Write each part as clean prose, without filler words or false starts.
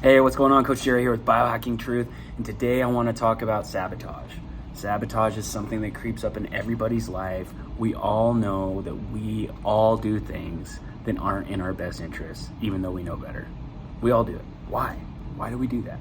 Hey, what's going on? Coach Jerry here with Biohacking Truth, and today I want to talk about sabotage. Sabotage is something that creeps up in everybody's life. We all know that we all do things that aren't in our best interest, even though we know better. We all do it. Why? Why do we do that?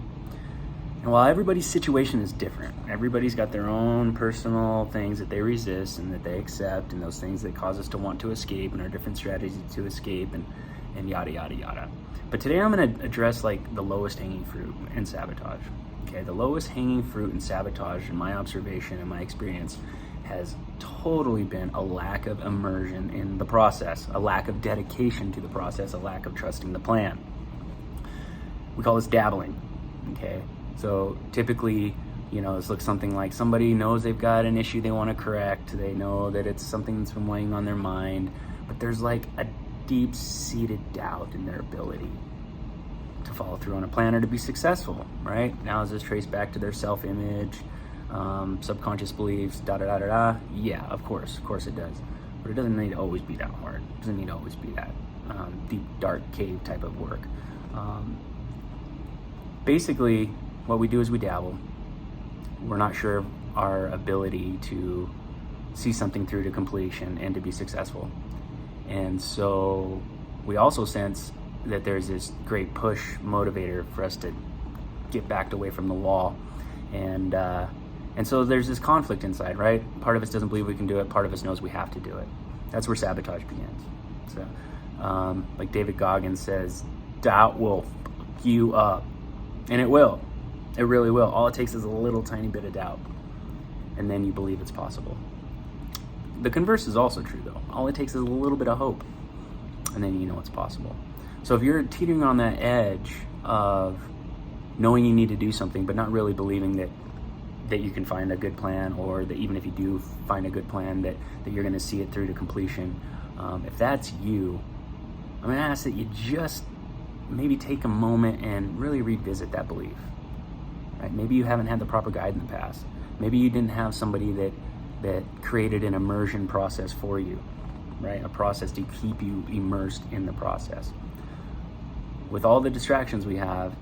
And while everybody's situation is different, everybody's got their own personal things that they resist and that they accept, and those things that cause us to want to escape, and our different strategies to escape, and yada, yada, yada. But today I'm going to address like the lowest hanging fruit in sabotage. Okay, the lowest hanging fruit in sabotage, in my observation and my experience, has totally been a lack of immersion in the process, a lack of dedication to the process, a lack of trusting the plan. We call this dabbling. Okay, so typically, this looks something like somebody knows they've got an issue they want to correct. They know that it's something that's been weighing on their mind, but there's like a deep-seated doubt in their ability to follow through on a plan or to be successful, right? Now, does this trace back to their self-image, subconscious beliefs, da-da-da-da-da? Yeah, of course it does. But it doesn't need to always be that hard. It doesn't need to always be that deep, dark cave type of work. Basically, what we do is we dabble. We're not sure of our ability to see something through to completion and to be successful. And so we also sense that there's this great push motivator for us to get backed away from the wall. And so there's this conflict inside, right? Part of us doesn't believe we can do it. Part of us knows we have to do it. That's where sabotage begins. So like David Goggins says, doubt will fuck you up. And it will. It really will. All it takes is a little tiny bit of doubt. And then you believe it's possible. The converse is also true, though. All it takes is a little bit of hope, and then you know it's possible. So if you're teetering on that edge of knowing you need to do something, but not really believing that you can find a good plan, or that even if you do find a good plan, that you're going to see it through to completion, if that's you, I'm going to ask that you just maybe take a moment and really revisit that belief. Right? Maybe you haven't had the proper guide in the past. Maybe you didn't have somebody that created an immersion process for you, right? A process to keep you immersed in the process. With all the distractions we have,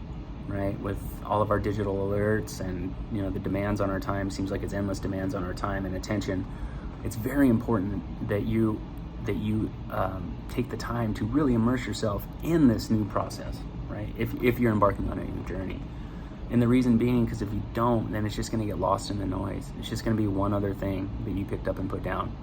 right? With all of our digital alerts and, the demands on our time, seems like it's endless demands on our time and attention. It's very important that you take the time to really immerse yourself in this new process, right? If you're embarking on a new journey. And the reason being, because if you don't, then it's just going to get lost in the noise. It's just going to be one other thing that you picked up and put down.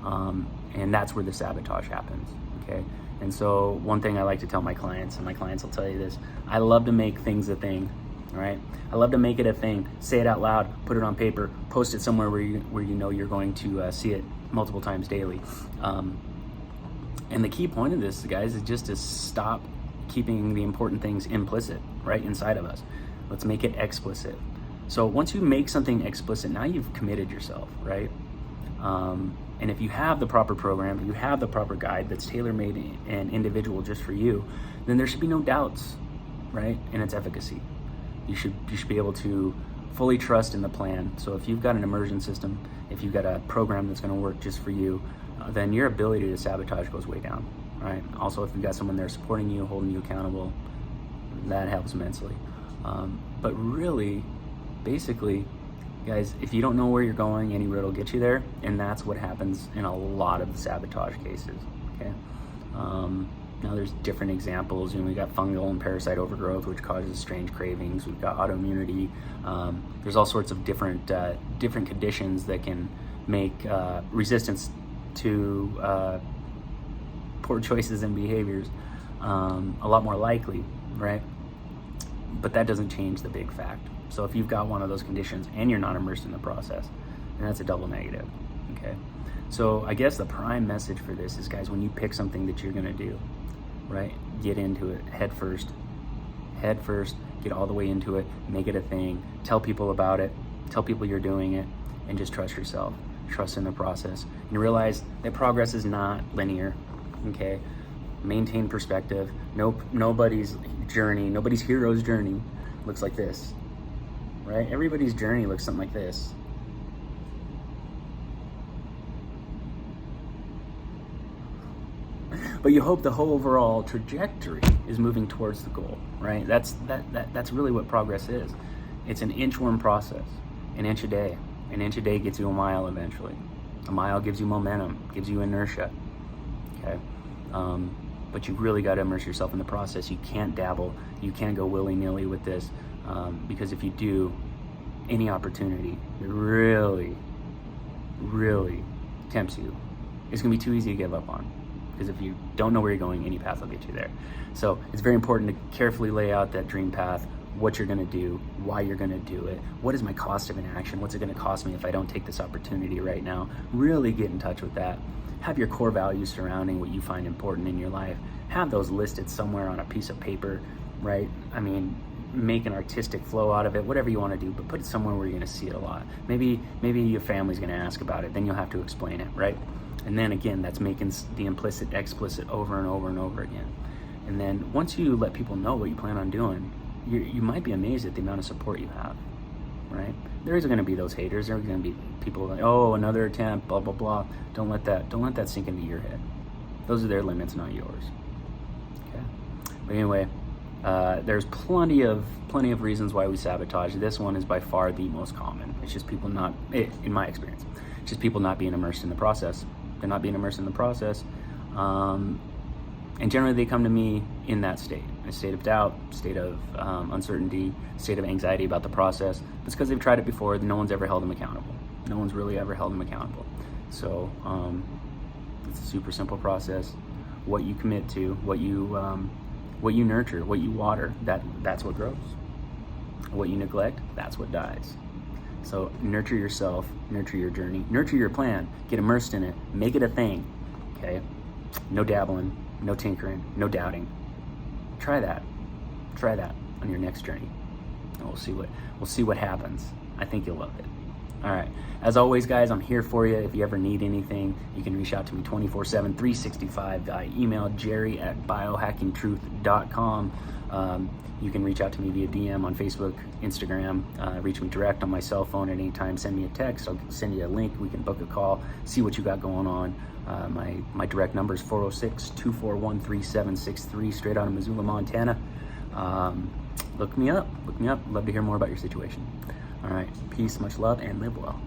And that's where the sabotage happens, okay? And so one thing I like to tell my clients, and my clients will tell you this, I love to make things a thing, all right? I love to make it a thing, say it out loud, put it on paper, post it somewhere where you know you're going to see it multiple times daily. And the key point of this, guys, is just to stop keeping the important things implicit, right, inside of us. Let's make it explicit. So once you make something explicit, now you've committed yourself, right? And if you have the proper program, if you have the proper guide that's tailor-made and individual just for you, then there should be no doubts, right, in its efficacy. You should be able to fully trust in the plan. So if you've got an immersion system, if you've got a program that's going to work just for you, then your ability to sabotage goes way down, right? Also, if you've got someone there supporting you, holding you accountable, that helps immensely. But really, basically, guys, if you don't know where you're going, any road will get you there, and that's what happens in a lot of the sabotage cases, okay? Now there's different examples. We got fungal and parasite overgrowth, which causes strange cravings. We've got autoimmunity. There's all sorts of different conditions that can make resistance to poor choices and behaviors a lot more likely, right? But that doesn't change the big fact. So if you've got one of those conditions and you're not immersed in the process, then that's a double negative, okay? So I guess the prime message for this is, guys, when you pick something that you're gonna do, right, get into it head first, get all the way into it, make it a thing, tell people about it, tell people you're doing it, and just trust yourself, trust in the process, and realize that progress is not linear, okay? Maintain perspective. Nobody's journey, nobody's hero's journey looks like this, right? Everybody's journey looks something like this. but you hope the whole overall trajectory is moving towards the goal, right? That's really what progress is. It's an inchworm process, an inch a day. An inch a day gets you a mile eventually. A mile gives you momentum, gives you inertia, okay? But you really got to immerse yourself in the process. You can't dabble. You can't go willy-nilly with this, because if you do, any opportunity that really tempts you, it's going to be too easy to give up on. Because if you don't know where you're going, any path will get you there. So it's very important to carefully lay out that dream path, what you're going to do, why you're going to do it, what is my cost of inaction, what's it going to cost me if I don't take this opportunity right now. Really get in touch with that. Have your core values surrounding what you find important in your life. Have those listed somewhere on a piece of paper, right? I mean, make an artistic flow out of it, whatever you want to do, but put it somewhere where you're going to see it a lot. Maybe your family's going to ask about it, then you'll have to explain it, right? And then again, that's making the implicit explicit over and over and over again. And then once you let people know what you plan on doing, you might be amazed at the amount of support you have, right? There is going to be those haters. There are going to be people like, oh, another attempt, blah blah blah. Don't let that sink into your head. Those are their limits, not yours. Okay. But anyway, there's plenty of reasons why we sabotage. This one is by far the most common. It's just people not, in my experience, it's just people not being immersed in the process. They're not being immersed in the process. And generally they come to me in that state, a state of doubt, state of uncertainty, state of anxiety about the process. It's because they've tried it before. No one's ever held them accountable. No one's really ever held them accountable. So it's a super simple process. What you commit to, what you nurture, what you water, that's what grows. What you neglect, that's what dies. So nurture yourself, nurture your journey, nurture your plan, get immersed in it, make it a thing, okay? No dabbling, no tinkering, no doubting. Try that on your next journey. And we'll see what happens. I think you'll love it. All right. As always, guys, I'm here for you. If you ever need anything, you can reach out to me 24/7, 365 via email, jerry@biohackingtruth.com. You can reach out to me via DM on Facebook, Instagram, reach me direct on my cell phone at any time. Send me a text. I'll send you a link. We can book a call, see what you got going on. My direct number is 406-241-3763, straight out of Missoula, Montana. Look me up. Love to hear more about your situation. All right. Peace, much love, and live well.